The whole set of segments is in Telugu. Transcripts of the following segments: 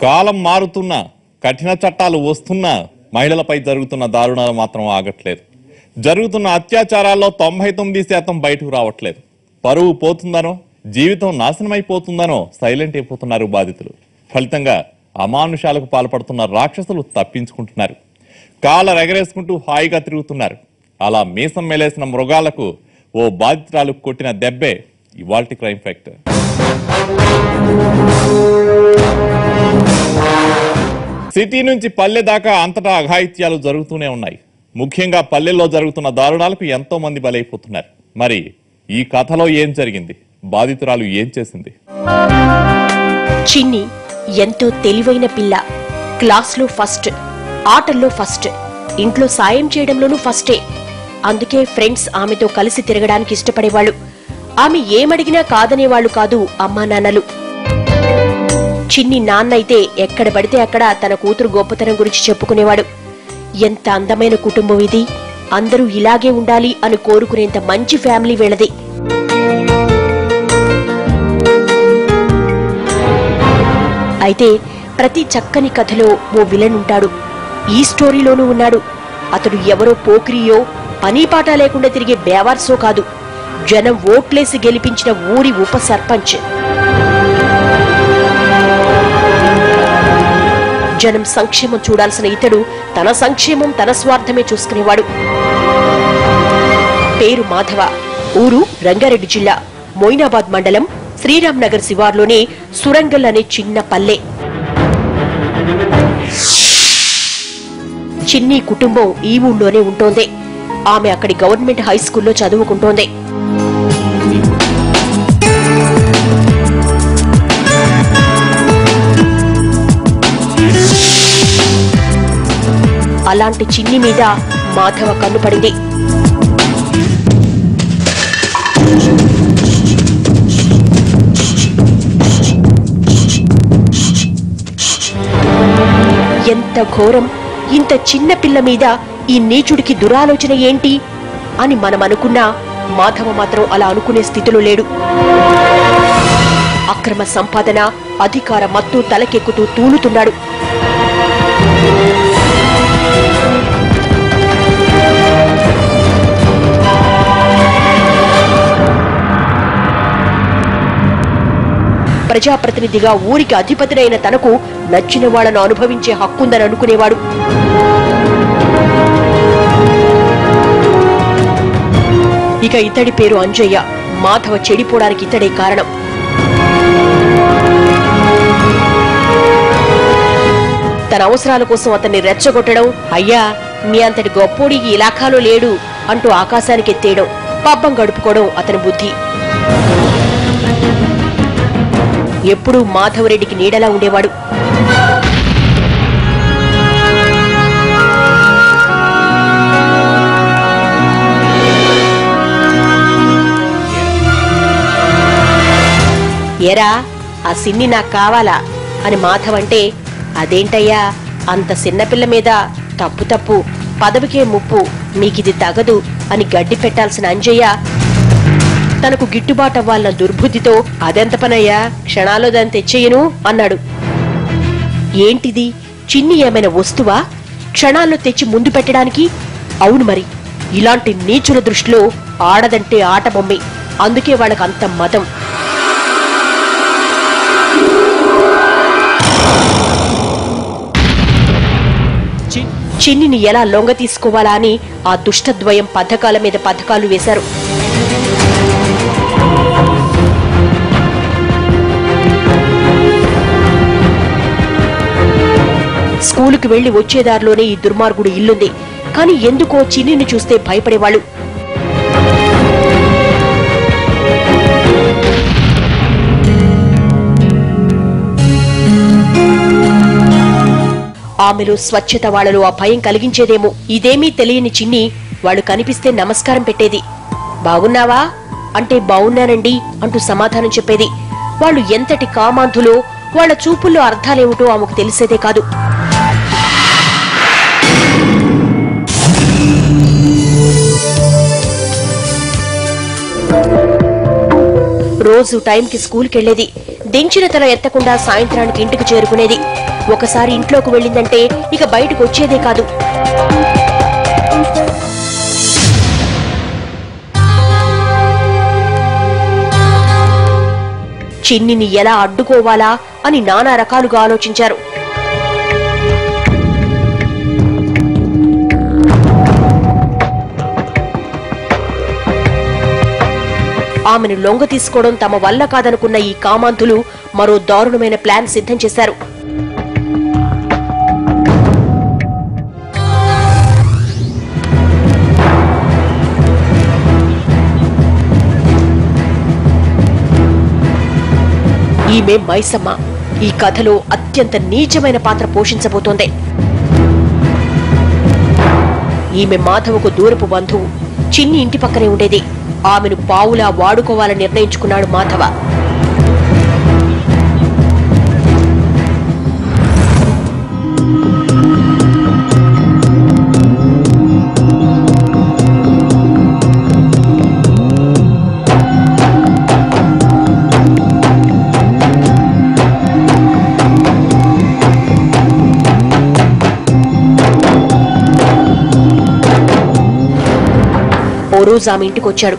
కాలం మారుతున్నా కఠిన చట్టాలు వస్తున్నా మహిళలపై జరుగుతున్న దారుణాలు మాత్రం ఆగట్లేదు. జరుగుతున్న అత్యాచారాల్లో 99% బయటకు రావట్లేదు. పరువు పోతుందనో జీవితం నాశనమైపోతుందనో సైలెంట్ అయిపోతున్నారు బాధితులు. ఫలితంగా అమానుషాలకు పాల్పడుతున్న రాక్షసులు తప్పించుకుంటున్నారు. కాళ్ళ ఎగరేసుకుంటూ హాయిగా తిరుగుతున్నారు. అలా మీసం మేలేసిన మృగాలకు ఓ బాధితురాలు కొట్టిన దెబ్బే ఇవాల్టి క్రైమ్ ఫ్యాక్టర్. సిటీ నుంచి పల్లె దాకా అంతటా అఘాయిత్యాలు జరుగుతూనే ఉన్నాయి. ముఖ్యంగా పల్లెల్లో జరుగుతున్న దారుణాలకు ఎంతో మంది బలైపోతున్నారు. మరి ఈ కథలో ఏం జరిగింది? బాధితురాలు ఏం చేసింది? చిన్ని ఎంతో తెలివైన పిల్ల. క్లాస్లో ఫస్ట్, ఆటల్లో ఫస్ట్, ఇంట్లో సాయం చేయడంలోనూ ఫస్టే. అందుకే ఫ్రెండ్స్ ఆమెతో కలిసి తిరగడానికి ఇష్టపడేవాళ్లు. ఆమె ఏమడిగినా కాదనేవాళ్లు కాదు అమ్మా నాన్నలు. చిన్ని నాన్న అయితే ఎక్కడ పడితే అక్కడ తన కూతురు గొప్పతనం గురించి చెప్పుకునేవాడు. ఎంత అందమైన కుటుంబం ఇది, అందరూ ఇలాగే ఉండాలి అని కోరుకునేంత మంచి ఫ్యామిలీ వీళ్ళది. అయితే ప్రతి చక్కని కథలో ఓ విలన్ ఉంటాడు. ఈ స్టోరీలోనూ ఉన్నాడు. అతడు ఎవరో పోక్రియో పనీపాట లేకుండా తిరిగే బేవార్సో కాదు, జనం ఓట్లేసి గెలిపించిన ఊరి ఉప సర్పంచ్. జనం సంక్షేమం చూడాల్సిన ఇతడు తన సంక్షేమం తన స్వార్థమే చూసుకునేవాడు. పేరు మాధవ. ఊరు రంగారెడ్డి జిల్లా మొయినాబాద్ మండలం శ్రీరామ్ నగర్ శివార్లోని సురంగల్ అనే చిన్న పల్లె. చిన్ని కుటుంబం ఈ ఊళ్ళోనే ఉంటోంది. ఆమె అక్కడి గవర్నమెంట్ హై స్కూల్లో చదువుకుంటోంది. అలాంటి చిన్ని మీద మాధవ కన్నుపడింది. ఎంత ఘోరం! ఇంత చిన్న పిల్ల మీద ఈ నీచుడికి దురాలోచన ఏంటి అని మనం అనుకున్నా మాధవ మాత్రం అలా అనుకునే స్థితిలో లేడు. అక్రమ సంపాదన, అధికార మత్తు తలకెక్కుతూ తూలుతున్నాడు. ప్రజాప్రతినిధిగా ఊరికి అధిపతినైన తనకు నచ్చిన వాళ్లను అనుభవించే హక్కుందని అనుకునేవాడు. ఇక ఇతడి పేరు అంజయ్య. మాధవ చెడిపోవడానికి ఇతడే కారణం. తన అవసరాల కోసం అతన్ని రెచ్చగొట్టడం, అయ్యా మీ అంతటి గొప్పోడి ఈ ఇలాఖాలో లేడు అంటూ ఆకాశానికి ఎత్తేయడం, పబ్బం గడుపుకోవడం అతని బుద్ధి. ఎప్పుడూ మాధవరెడ్డికి నీడలా ఉండేవాడు. ఏరా ఆ సిన్ని నాకు కావాలా అని మాధవ్ అంటే, అదేంటయ్యా అంత చిన్నపిల్ల మీద తప్పు, పదవికే ముప్పు, మీకిది తగదు అని గడ్డి పెట్టాల్సిన అంజయ్య తనకు గిట్టుబాటవ్వాలన్న దుర్బుద్ధితో, అదెంత పనయ్యా, క్షణాల్లో దాన్ని తెచ్చేయను అన్నాడు. ఏంటిది, చిన్ని ఏమైనా వస్తువా క్షణాల్లో తెచ్చి ముందు పెట్టడానికి? అవును మరి, ఇలాంటి నీచుల దృష్టిలో ఆడదంటే ఆట బొమ్మే. అందుకే వాళ్ళకంత మదం. చిన్నిని ఎలా లొంగ తీసుకోవాలా అని ఆ దుష్టద్వయం పథకాల మీద పథకాలు వేశారు. స్కూలుకు వెళ్లి వచ్చేదారిలోనే ఈ దుర్మార్గుడు ఇల్లుంది. కాని ఎందుకో చిన్నిని చూస్తే భయపడేవాళ్లు. ఆమెలో స్వచ్ఛత వాళ్లలో ఆ భయం కలిగించేదేమో. ఇదేమీ తెలియని చిన్ని వాళ్లు కనిపిస్తే నమస్కారం పెట్టేది. బాగున్నావా అంటే బాగున్నానండి అంటూ సమాధానం చెప్పేది. వాళ్లు ఎంతటి కామాంధులో, వాళ్ల చూపుల్లో అర్థాలేమిటో ఆమెకు తెలిసేదే కాదు. రోజు టైంకి స్కూల్కెళ్లేది. దించిన తల ఎత్తకుండా సాయంత్రానికి ఇంటికి చేరుకునేది. ఒకసారి ఇంట్లోకి వెళ్ళిందంటే ఇక బయటకు వచ్చేదే కాదు. చిన్నిని ఎలా అడ్డుకోవాలా అని నానా రకాలుగా ఆలోచించారు. ఆమెను లొంగ తీసుకోవడం తమ వల్ల కాదనుకున్న ఈ కామాంతులు మరో దారుణమైన ప్లాన్ సిద్ధం చేశారు. ఈమె మైసమ్మ. ఈ కథలో అత్యంత నీచమైన పాత్ర పోషించబోతోంది. ఈమె మాధవకు దూరపు బంధువు. చిన్ని ఇంటి పక్కనే ఉండేది. ఆమెను పావులా వాడుకోవాలని నిర్ణయించుకున్నాడు మాధవ. ఓ రోజు ఆమె ఇంటికొచ్చాడు.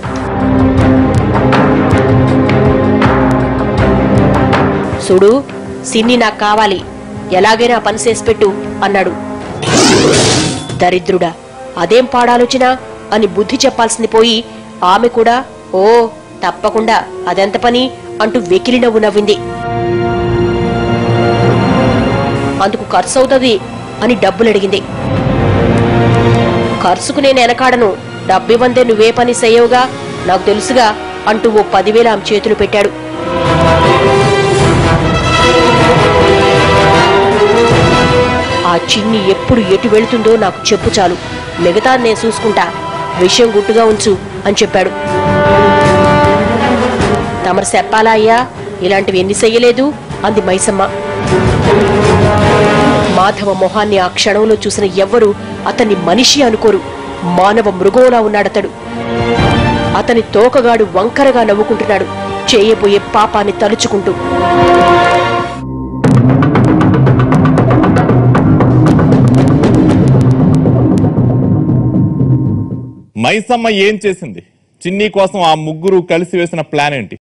చూడు, సిన్ని నాకు కావాలి, ఎలాగైనా పని చేసి పెట్టు అన్నాడు. దరిద్రుడా, అదేం పాడాలోచన అని బుద్ధి చెప్పాల్సింది పోయి ఆమె కూడా ఓ తప్పకుండా అదెంత పని అంటూ వెకిలి నవ్వు నవ్వింది. అందుకు ఖర్చు అవుతుంది అని డబ్బులడిగింది. ఖర్చుకు నేను వెనకాడను, డబ్బివ్వందే నువ్వే పని చెయ్యవుగా, నాకు తెలుసుగా అంటూ ఓ 10,000 ఆమె చేతులు పెట్టాడు. ఆ చిన్ని ఎప్పుడు ఎటు వెళుతుందో నాకు చెప్పు చాలు, మిగతా నేను చూసుకుంటా, విషయం గుట్టుగా ఉంచు అని చెప్పాడు. తమరు చెప్పాలా అయ్యా, ఇలాంటివి ఎన్ని చెయ్యలేదు అంది మైసమ్మ. మాధవ మొహాన్ని ఆ క్షణంలో చూసిన ఎవ్వరూ అతన్ని మనిషి అనుకోరు. మానవ మృగంలా ఉన్నాడతడు. అతని తోకగాడు వంకరగా నవ్వుకుంటున్నాడు, చేయబోయే పాపాన్ని తలుచుకుంటూ. మైసమ్మ ఏం చేసింది? చిన్ని కోసం ఆ ముగ్గురు కలిసి వేసిన ప్లాన్ ఏంటి?